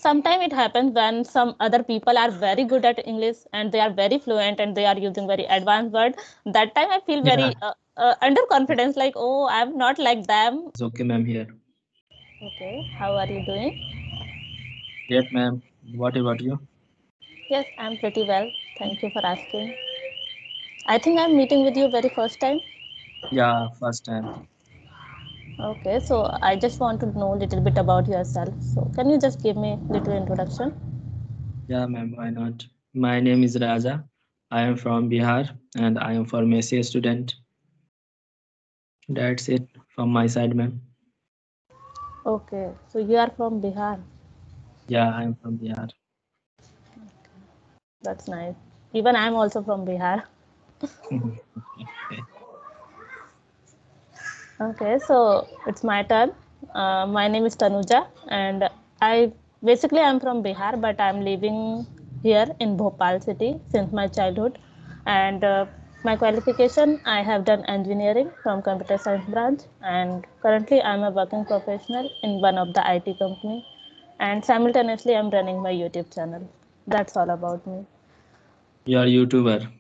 sometimes it happens when some other people are very good at English and they are very fluent and they are using very advanced word. That time I feel very Yeah, underconfidence, like, oh, I'm not like them. it's okay, ma'am, here. Okay, how are you doing? Great, ma'am. What about you? Yes, I'm pretty well. Thank you for asking. I think I'm meeting with you very first time. Yeah, first time. Okay, so I just want to know a little bit about yourself. So can you just give me a little introduction? Yeah, ma'am, why not? My name is Raja. I am from Bihar and I am pharmacy student. That's it from my side, ma'am. Okay, so you are from Bihar. Yeah, I am from Bihar. That's nice. Even I'm also from Bihar. Okay. Okay, so it's my turn. My name is Tanuja, and I basically I'm from Bihar, but I'm living here in Bhopal city since my childhood. And my qualification, I have done engineering from computer science branch, and currently I'm a working professional in one of the IT company, and simultaneously I'm running my YouTube channel. That's all about me. You are YouTuber.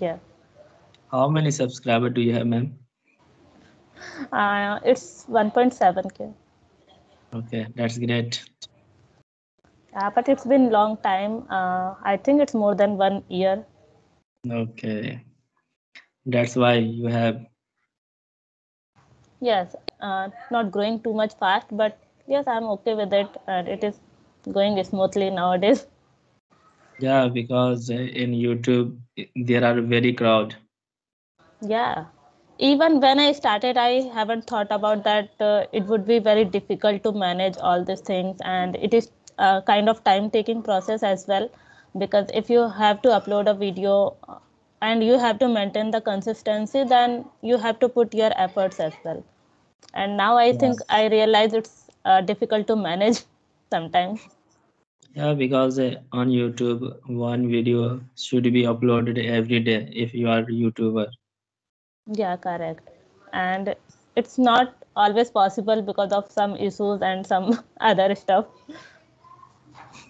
Yeah, How many subscribers do you have, ma'am? it's 1.7K. Okay, that's great. But it's been long time. I think it's more than 1 year. Okay, that's why you have. Yes, not growing too much fast, but yes, I'm okay with it, and it is going smoothly nowadays. Yeah, because in YouTube there are very crowd. Yeah, even when I started, I haven't thought about that. It would be very difficult to manage all these things, and it is a kind of time-taking process as well. Because if you have to upload a video and you have to maintain the consistency, then you have to put your efforts as well. And now I Yeah. think I realize it's difficult to manage sometimes. Yeah, because on YouTube, one video should be uploaded every day if you are YouTuber. Yeah, correct. And it's not always possible because of some issues and some other stuff.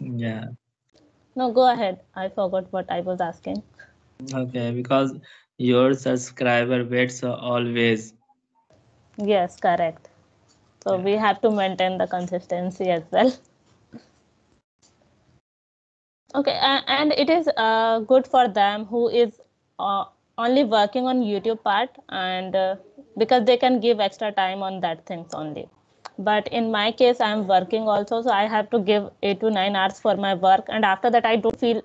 Yeah. No, go ahead. I forgot what I was asking. Okay, because your subscriber waits always. Yes, correct. So Yeah. we have to maintain the consistency as well. Okay, and it is good for them who is uh, only working on YouTube part, and because they can give extra time on that things only. But in my case, I'm working also, so I have to give 8 to 9 hours for my work, and after that, I don't feel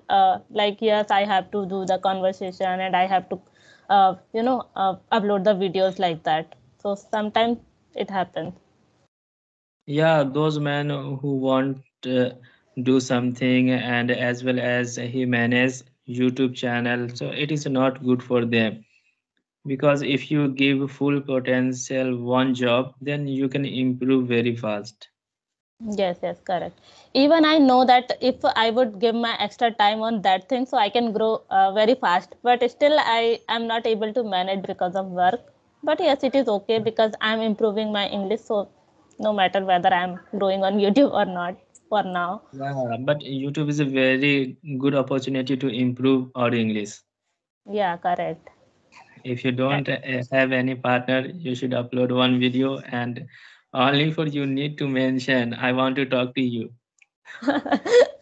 like yes, I have to do the conversation and I have to, upload the videos like that. So sometimes it happens. Yeah, those men who want do something and as well as he manage YouTube channel, so it is not good for them. Because if you give full potential one job, then you can improve very fast. Yes, yes, correct. Even I know that if I would give my extra time on that thing, so I can grow very fast. But still, I am not able to manage because of work. But yes, it is okay because I'm improving my English. So no matter whether I'm growing on YouTube or not, for now. Yeah, but YouTube is a very good opportunity to improve our English. Yeah, correct. If you don't have any partner, you should upload one video and only for you need to mention, I want to talk to you.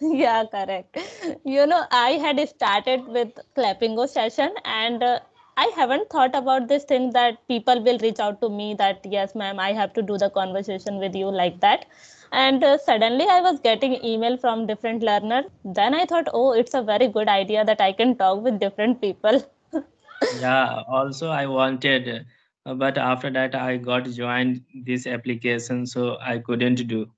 Yeah, correct. I had started with clapingo session, and I haven't thought about this thing that people will reach out to me that yes, ma'am, I have to do the conversation with you like that. And suddenly I was getting email from different learner. Then I thought, oh, it's a very good idea that I can talk with different people. Yeah, also I wanted, but after that I got joined this application, so I couldn't do.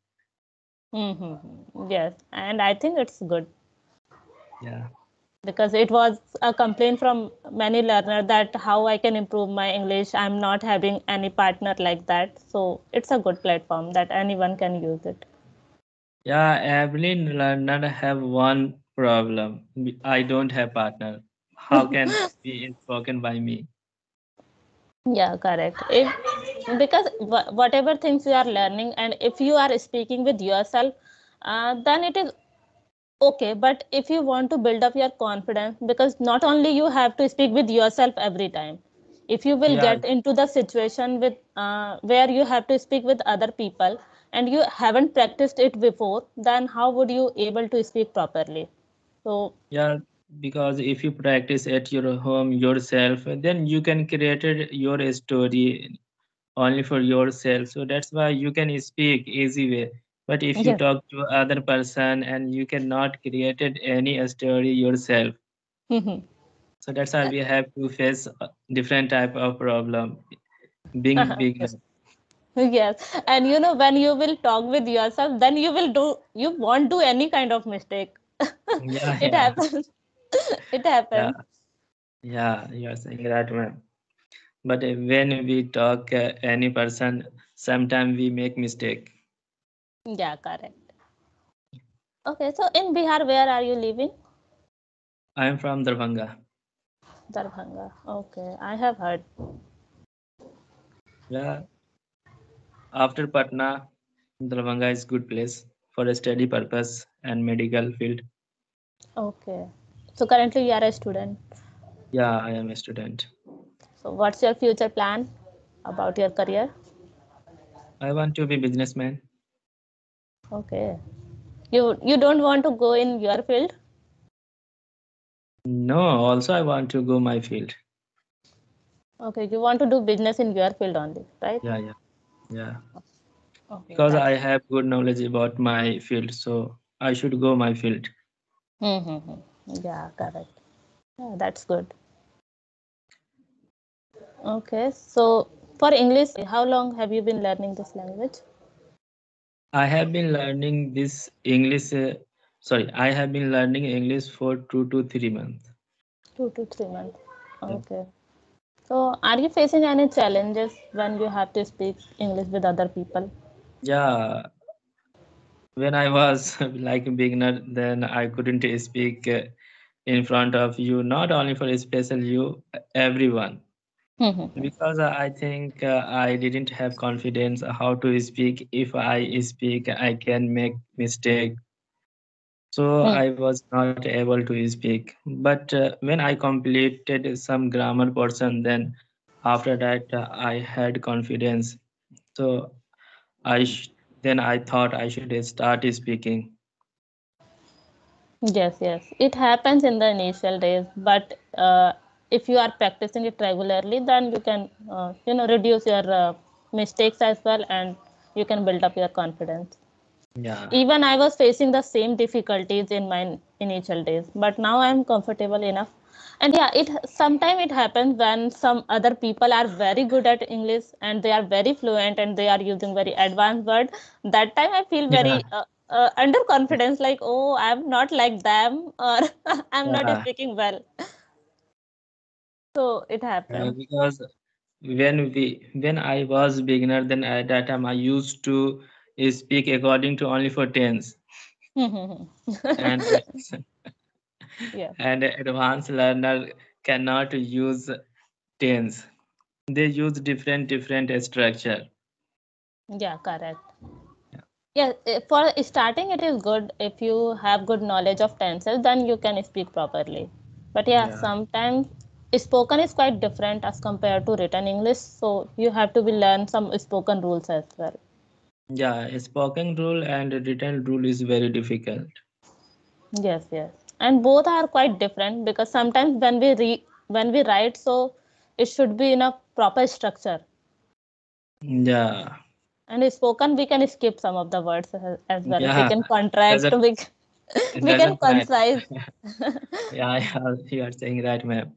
Mm-hmm. Yes, and I think it's good, Yeah. because it was a complaint from many learners that how I can improve my English. I'm not having any partner like that. So it's a good platform that anyone can use it. Yeah, every learner have one problem. I don't have partner. How can be spoken by me? Yeah, correct. Because whatever things you are learning, and if you are speaking with yourself, then it is okay. But if you want to build up your confidence, because not only you have to speak with yourself every time, if you will Yeah, get into the situation with where you have to speak with other people and you haven't practiced it before, then how would you able to speak properly? So yeah, because if you practice at your home yourself, then you can create your story only for yourself. So that's why you can speak easy way. But if you yes. talk to other person and you cannot create any story yourself, so that's why we have to face different type of problem being beginner. Yes. Yes, and when you will talk with yourself, then you won't do any kind of mistake. Yeah, It yeah, happens. It yeah, happens. yeah. You are saying right, ma'am. But when we talk any person, sometimes we make mistake. Yeah, correct. Okay, so in Bihar, where are you living? I am from Darbhanga. Darbhanga. Okay, I have heard. Yeah, after Patna, Darbhanga is good place for a study purpose and medical field. Okay, so currently you are a student. Yeah, I am a student. So what's your future plan about your career? I want to be businessman. Okay, you don't want to go in your field. No, also I want to go my field. Okay, you want to do business in your field only, right? Yeah, yeah, yeah. Okay, Because I that's. have good knowledge about my field, so I should go my field. Mm-hmm. Yeah, correct. Yeah, that's good. Okay, so for English, how long have you been learning this language? I have been learning this English. Sorry, I have been learning English for 2 to 3 months. 2 to 3 months. Yeah. Okay. So, are you facing any challenges when you have to speak English with other people? Yeah, when I was like a beginner, then I couldn't speak in front of you, not only for special you, everyone. Mm-hmm. Because I think I didn't have confidence how to speak. If I speak, I can make mistake. So I was not able to speak. But when I completed some grammar portion, then after that I had confidence. So then I thought I should start speaking. Yes, yes. It happens in the initial days, but if you are practicing it regularly, then you can, reduce your mistakes as well, and you can build up your confidence. Yeah, Even I was facing the same difficulties in my initial days, but now I'm comfortable enough. And yeah, it sometimes it happens when some other people are very good at English and they are very fluent and they are using very advanced word. That time I feel yeah, very underconfidence, like, oh, I'm not like them, or I'm not yeah. speaking well. So it happens. Because when I was beginner, then at that time I used to speak according to only for tens, and Yeah, and advanced learner cannot use tens. They use different structure. yeah, correct. Yeah, for starting, it is good if you have good knowledge of tenses, then you can speak properly. But yeah, Yeah, sometimes spoken is quite different as compared to written English, so you have to be learn some spoken rules as well. yeah. Spoken rule and written rule is very difficult. Yes, yes, and both are quite different because sometimes when we write, so it should be in a proper structure, Yeah, and spoken we can skip some of the words as well. We yeah. can contract, Doesn't it we can doesn't matter. concise. Yeah, yeah, you are saying right, ma'am.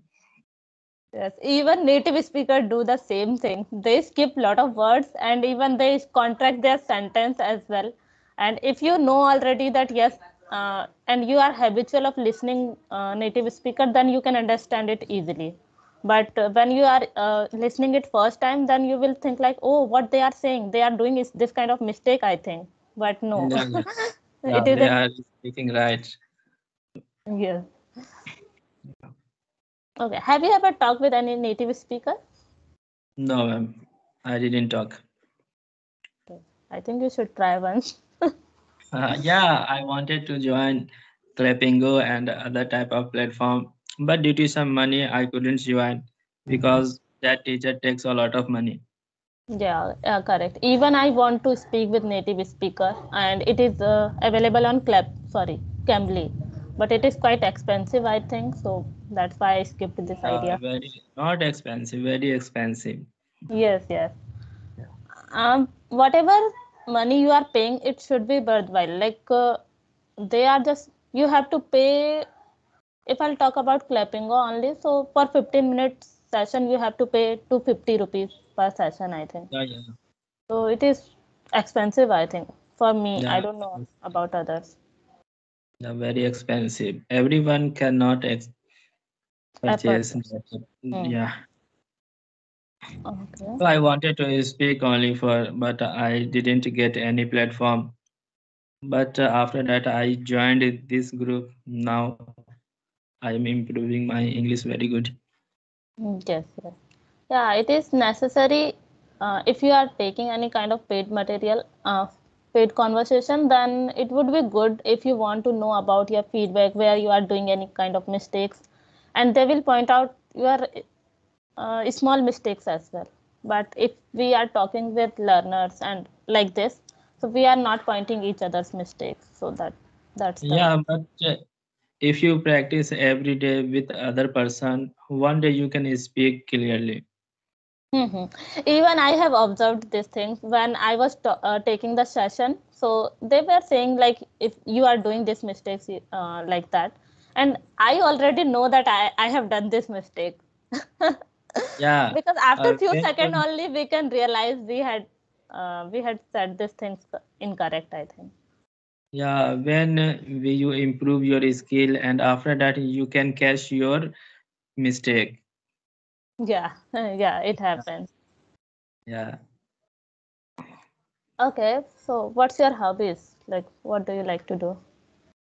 Yes, even native speakers do the same thing. They skip lot of words and even they contract their sentence as well. And if you know already that yes, and you are habitual of listening native speaker, then you can understand it easily. But when you are listening it first time, then you will think like, oh, what they are saying, they are doing is this kind of mistake, I think. But no, Yeah, yeah, yeah. it They isn't. are speaking right. Yes. Okay. Have you ever talked with any native speaker? No, ma'am. I didn't talk. I think you should try once. Yeah, I wanted to join clapingo and other type of platform, but due to some money, I couldn't join because that teacher takes a lot of money. Yeah, correct. Even I want to speak with native speaker, and it is available on Cambly, but it is quite expensive, I think. So that's why I skipped this idea. Very not expensive, very expensive. Yes, yes. Whatever money you are paying, it should be worthwhile. Like they are just you have to pay. If I'll talk about clappingo only, so for 15 minutes session, you have to pay 250 rupees per session, I think. Yeah, yeah, So it is expensive, I think. For me, I yeah, don't know about others. yeah, very expensive. Everyone cannot Effort. purchase that. Hmm. Yeah. Okay. So I wanted to speak only for, but I didn't get any platform. But after that, I joined this group. Now I am improving my English very good. Yes, yes. Yeah, it is necessary if you are taking any kind of paid material, paid conversation, then it would be good if you want to know about your feedback, where you are doing any kind of mistakes, and they will point out your small mistakes as well. But if we are talking with learners and like this, so we are not pointing each other's mistakes. So that's the. Yeah, but if you practice every day with other person, one day you can speak clearly. Mhm. Even I have observed these things when I was taking the session. So they were saying like if you are doing these mistakes like that, and I already know that I have done this mistake Yeah, because after few when seconds only we can realize we had said these things incorrect, I think. yeah, when you improve your skill, and after that you can catch your mistake. Yeah, yeah, it happens. Yeah, Okay, so what's your hobbies? Like, what do you like to do?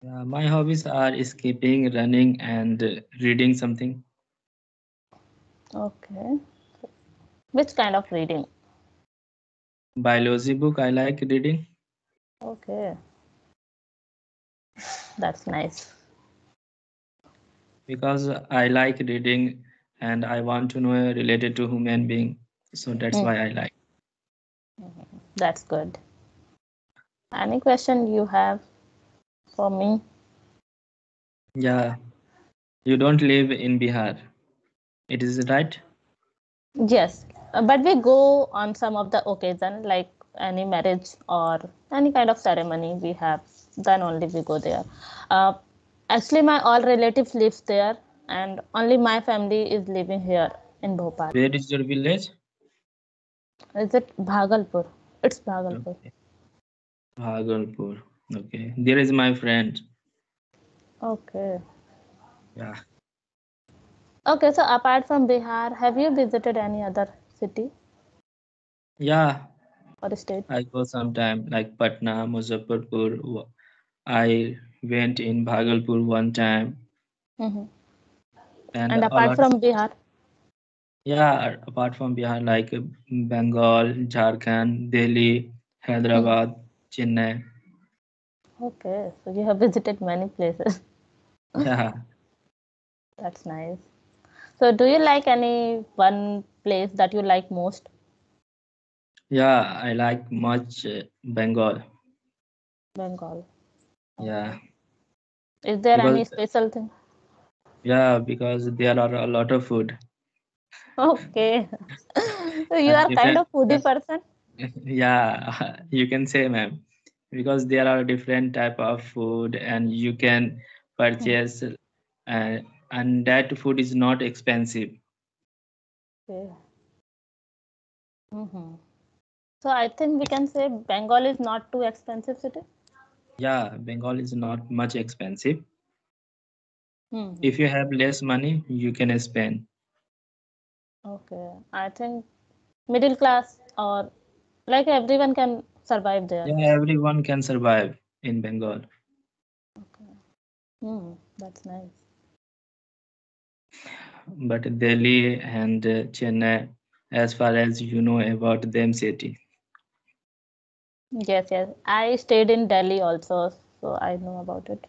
yeah. My hobbies are skipping, running, and reading something. Okay, which kind of reading? Biology book I like reading Okay, that's nice. because I like reading and I want to know related to human being. So that's Hmm, why I like. that's good. Any question you have for me? Yeah, you don't live in Bihar. It is right? Yes, but we go on some of the occasion, like any marriage or any kind of ceremony we have. Then only we go there. Uh, Actually, my all relatives lives there, and only my family is living here in Bhopal. Where is your village? Is it Bhagalpur? It's Bhagalpur. Okay. Bhagalpur. Okay. There is my friend. Okay. Yeah. Okay, so apart from Bihar, have you visited any other city Yeah. or state? I go sometime like Patna, Muzaffarpur. I went in Bhagalpur one time Hmm. and And a apart lot. from Bihar, Yeah, apart from Bihar, like Bengal, Jharkhand, Delhi, hmm. Hyderabad, Chennai. Okay, so you have visited many places. Yeah, That's nice. So, do you like any one place that you like most? yeah, I like much Bengal. Bengal. Yeah, Okay. Is there because any special thing? because there are a lot of food Okay. So you and are kind different. of foodie person? Yeah, you can say, ma'am, because there are different type of food and you can purchase, and that food is not expensive. Okay. Hmm. So I think we can say Bengal is not too expensive city. Yeah, Bengal is not much expensive. Hmm. If you have less money, you can spend. Okay. I think middle class or like everyone can survive there. Yeah, everyone can survive in Bengal. Okay. Hmm. That's nice. But Delhi and Chennai, as far as you know about them city. Yes, yes. I stayed in Delhi also, so I know about it.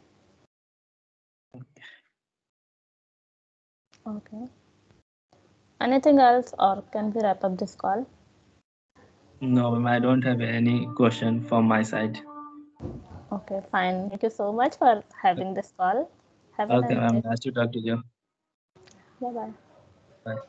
Okay. Anything else, or can we wrap up this call? No, ma'am, I don't have any question from my side. Okay, fine. Thank you so much for having this call. Have a Okay, nice ma'am. day. Nice to talk to you. Bye bye. Bye.